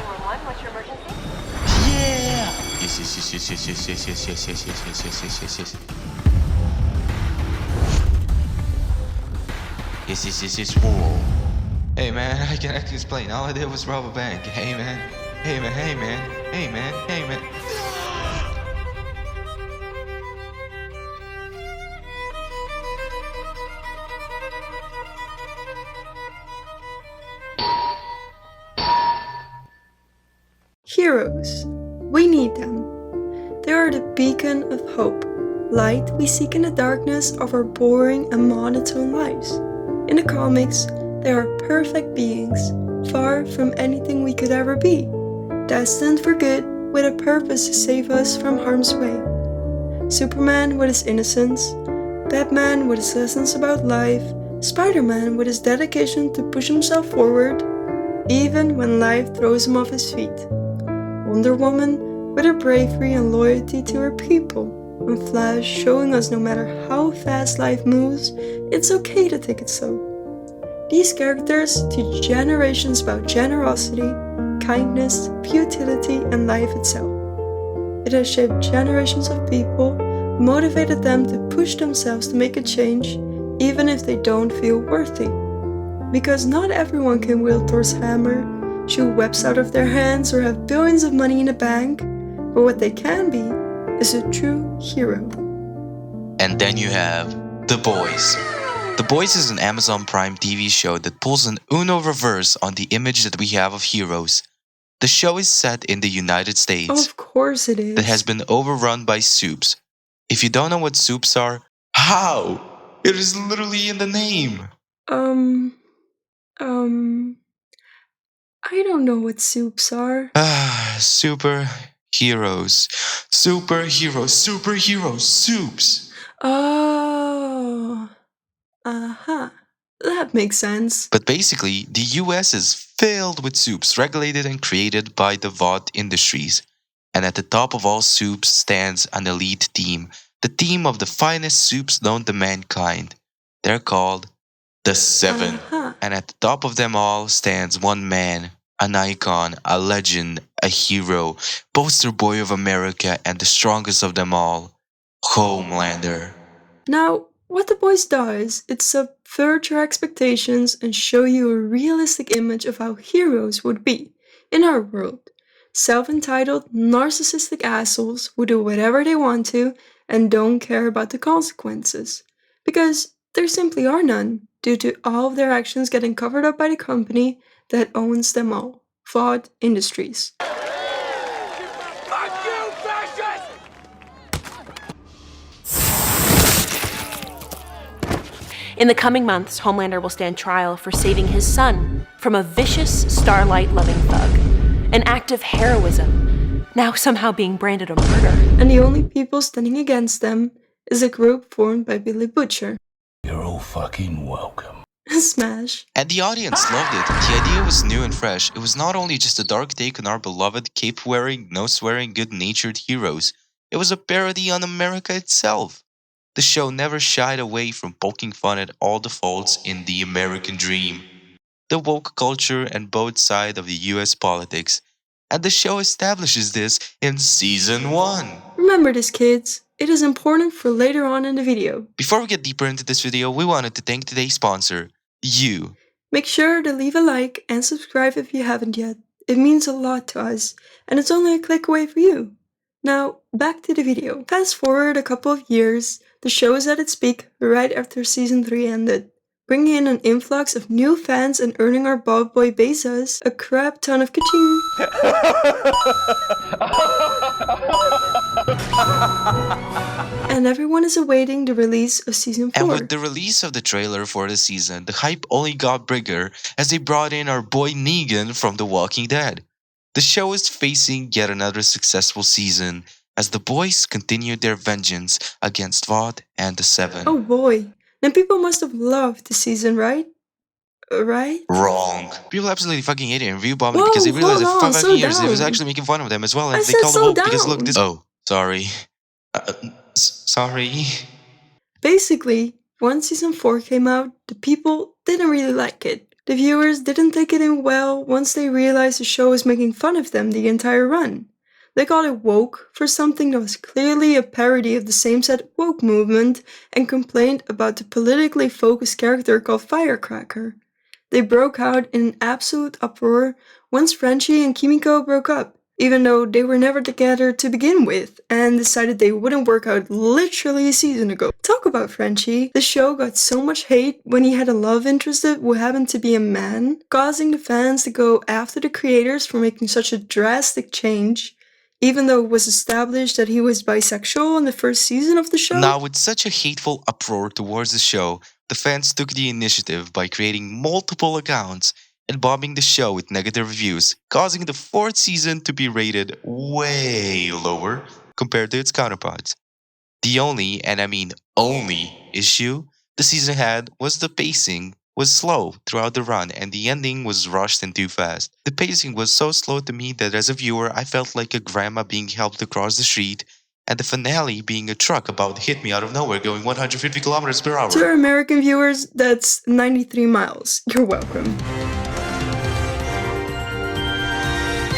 911, what's your emergency? Yeah! Yes, yes, yes, yes, yes, yes, yes, yes, yes, yes, yes, yes, yes, yes, yes, yes. Yes, yes, yes, yes, whoa. Hey man, I can explain. All I did was rob a bank. Hey man, hey man, hey man, hey man, hey man. Heroes. We need them. They are the beacon of hope, light we seek in the darkness of our boring and monotone lives. In the comics, they are perfect beings, far from anything we could ever be, destined for good with a purpose to save us from harm's way. Superman with his innocence, Batman with his lessons about life, Spider-Man with his dedication to push himself forward, even when life throws him off his feet. Wonder Woman with her bravery and loyalty to her people, and Flash showing us no matter how fast life moves, it's okay to take it slow. These characters teach generations about generosity, kindness, futility, and life itself. It has shaped generations of people, motivated them to push themselves to make a change, even if they don't feel worthy. Because not everyone can wield Thor's hammer, shoot webs out of their hands, or have billions of money in the bank, but what they can be is a true hero. And then you have The Boys. The Boys is an Amazon Prime TV show that pulls an Uno reverse on the image that we have of heroes. The show is set in the United States. Of course it is. That has been overrun by soups. If you don't know what soups are, how? It is literally in the name. I don't know what soups are. Superheroes. Superheroes. Superheroes. Soups. Oh, that makes sense. But basically, the US is filled with soups regulated and created by the VOD industries. And at the top of all soups stands an elite team, the team of the finest soups known to mankind. They're called the Seven. And at the top of them all stands one man, an icon, a legend, a hero, poster boy of America, and the strongest of them all, Homelander. Now, what The Boys does, it subvert your expectations and show you a realistic image of how heroes would be in our world. Self-entitled, narcissistic assholes who do whatever they want to and don't care about the consequences. Because there simply are none, due to all of their actions getting covered up by the company that owns them all, VOD Industries. In the coming months, Homelander will stand trial for saving his son from a vicious, starlight-loving thug. An act of heroism, now somehow being branded a murder. And the only people standing against them is a group formed by Billy Butcher. You're all fucking welcome. Smash. And the audience loved it. The idea was new and fresh. It was not only just a dark take on our beloved, cape-wearing, no-swearing, good-natured heroes. It was a parody on America itself. The show never shied away from poking fun at all the faults in the American dream, the woke culture, and both sides of the US politics. And the show establishes this in Season 1. Remember this, kids. It is important for later on in the video. Before we get deeper into this video, we wanted to thank today's sponsor, you. Make sure to leave a like and subscribe if you haven't yet. It means a lot to us, and it's only a click away for you. Now, back to the video. Fast forward a couple of years, the show is at its peak right after Season 3 ended, bringing in an influx of new fans and earning our Bob Boy Bezos a crap ton of ka-ching. And everyone is awaiting the release of Season 4. And with the release of the trailer for the season, the hype only got bigger as they brought in our boy Negan from The Walking Dead. The show is facing yet another successful season as the boys continued their vengeance against VOD and the Seven. Oh boy, then people must have loved the season, right? Right? Wrong. People absolutely fucking hate it and review bombed it because they realized that for 5 years it was actually making fun of them as well, and they called them woke because look this. Oh, sorry. Sorry. Basically, once Season 4 came out, the people didn't really like it. The viewers didn't take it in well once they realized the show was making fun of them the entire run. They called it woke for something that was clearly a parody of the same-sex woke movement and complained about the politically focused character called Firecracker. They broke out in an absolute uproar once Frenchie and Kimiko broke up, even though they were never together to begin with, and decided they wouldn't work out literally a season ago. Talk about Frenchie. The show got so much hate when he had a love interest who happened to be a man, causing the fans to go after the creators for making such a drastic change, even though it was established that he was bisexual in the first season of the show. Now, with such a hateful uproar towards the show, the fans took the initiative by creating multiple accounts and bombing the show with negative reviews, causing the fourth season to be rated way lower compared to its counterparts. The only, and I mean only, issue the season had was the pacing was slow throughout the run and the ending was rushed and too fast. The pacing was so slow to me that as a viewer I felt like a grandma being helped across the street and the finale being a truck about to hit me out of nowhere going 150 kilometers per hour. To our American viewers, that's 93 miles. You're welcome.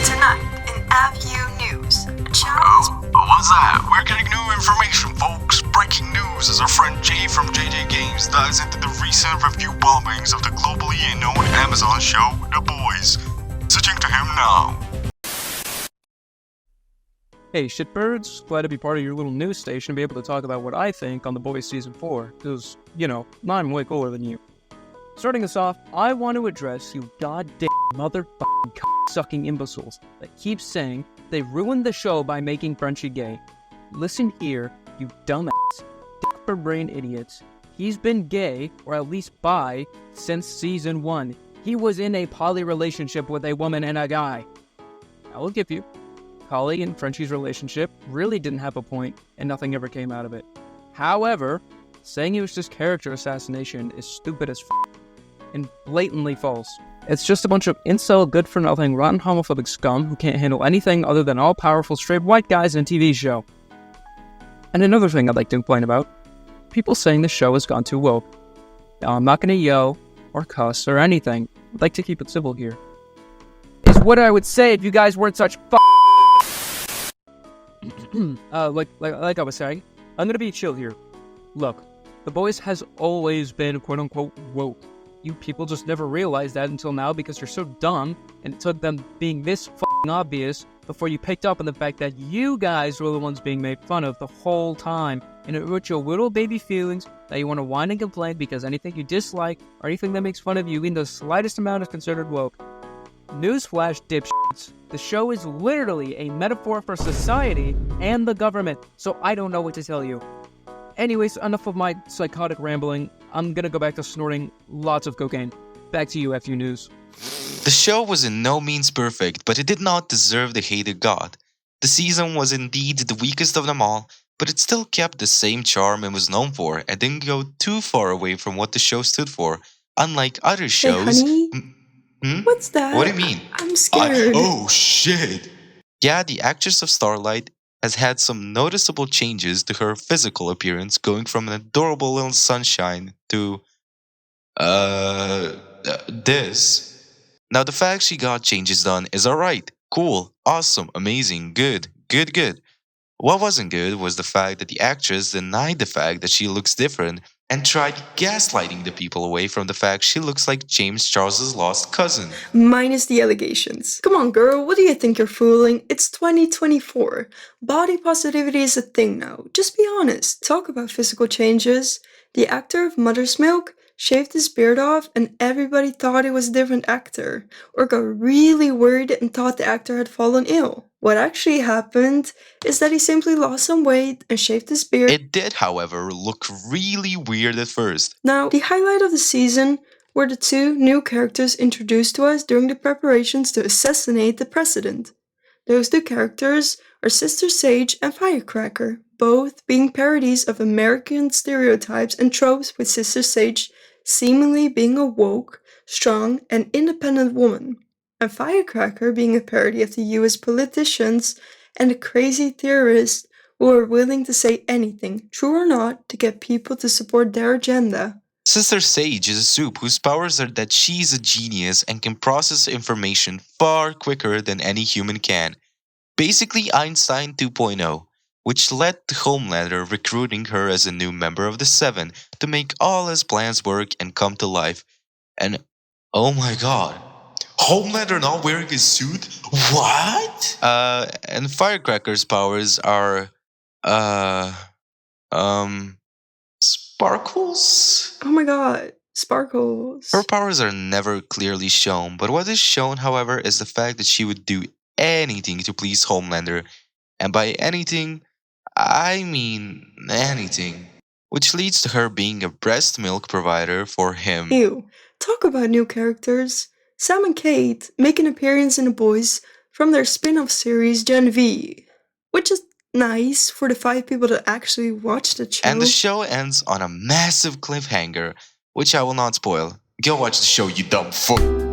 Tonight in FU News, a challenge. What's that? We're getting new information, folks. Breaking news as our friend Jay from JJGames dives into the recent review bombings of the globally known Amazon show, The Boys. Switching to him now. Hey shitbirds, glad to be part of your little news station and be able to talk about what I think on The Boys Season 4, because, I'm way cooler than you. Starting us off, I want to address you goddamn motherfucking cock-sucking imbeciles that keep saying they ruined the show by making Frenchie gay. Listen here, you dumbass, dick-for-brain idiots. He's been gay, or at least bi, since Season 1. He was in a poly relationship with a woman and a guy. I will give you, Holly and Frenchie's relationship really didn't have a point, and nothing ever came out of it. However, saying it was just character assassination is stupid as and blatantly false. It's just a bunch of incel, good-for-nothing, rotten homophobic scum who can't handle anything other than all-powerful straight white guys in a TV show. And another thing I'd like to complain about, people saying the show has gone too woke. Now, I'm not gonna yell, or cuss, or anything. I'd like to keep it civil here. Is what I would say if you guys weren't such like I was saying, I'm gonna be chill here. Look, The Boys has always been quote-unquote woke. You people just never realized that until now because you're so dumb, and it took them being this f***ing obvious before you picked up on the fact that you guys were the ones being made fun of the whole time, and it hurt your little baby feelings that you want to whine and complain because anything you dislike or anything that makes fun of you in the slightest amount is considered woke. Newsflash, dipshits. The show is literally a metaphor for society and the government, so I don't know what to tell you. Anyways, enough of my psychotic rambling. I'm gonna go back to snorting lots of cocaine. Back to you, FU News. The show was in no means perfect, but it did not deserve the hate it got. The season was indeed the weakest of them all, but it still kept the same charm it was known for and didn't go too far away from what the show stood for, unlike other shows. Hey, honey? What's that? What do you mean? I'm scared. Oh shit! Yeah, the actress of Starlight has had some noticeable changes to her physical appearance, going from an adorable little sunshine to this. Now, the fact she got changes done is alright, cool, awesome, amazing, good. What wasn't good was the fact that the actress denied the fact that she looks different and tried gaslighting the people away from the fact she looks like James Charles's lost cousin. Minus the allegations. Come on, girl, what do you think you're fooling? It's 2024. Body positivity is a thing now. Just be honest. Talk about physical changes. The actor of Mother's Milk shaved his beard off and everybody thought it was a different actor, or got really worried and thought the actor had fallen ill. What actually happened is that he simply lost some weight and shaved his beard. It did, however, look really weird at first. Now, the highlight of the season were the two new characters introduced to us during the preparations to assassinate the president. Those two characters are Sister Sage and Firecracker, both being parodies of American stereotypes and tropes, with Sister Sage seemingly being a woke, strong, and independent woman, and Firecracker being a parody of the US politicians and the crazy theorists who are willing to say anything, true or not, to get people to support their agenda. Sister Sage is a soup whose powers are that she's a genius and can process information far quicker than any human can. Basically Einstein 2.0, which led to Homelander recruiting her as a new member of the Seven to make all his plans work and come to life. And oh my god, Homelander not wearing his suit? What? And Firecracker's powers are, uh, um, sparkles? Oh my god, sparkles. Her powers are never clearly shown, but what is shown, however, is the fact that she would do anything to please Homelander. And by anything, I mean anything. Which leads to her being a breast milk provider for him. Ew, talk about new characters. Sam and Kate make an appearance in The Boys from their spin-off series Gen V, which is nice for the 5 people that actually watch the show. And the show ends on a massive cliffhanger, which I will not spoil. Go watch the show, you dumb fuck.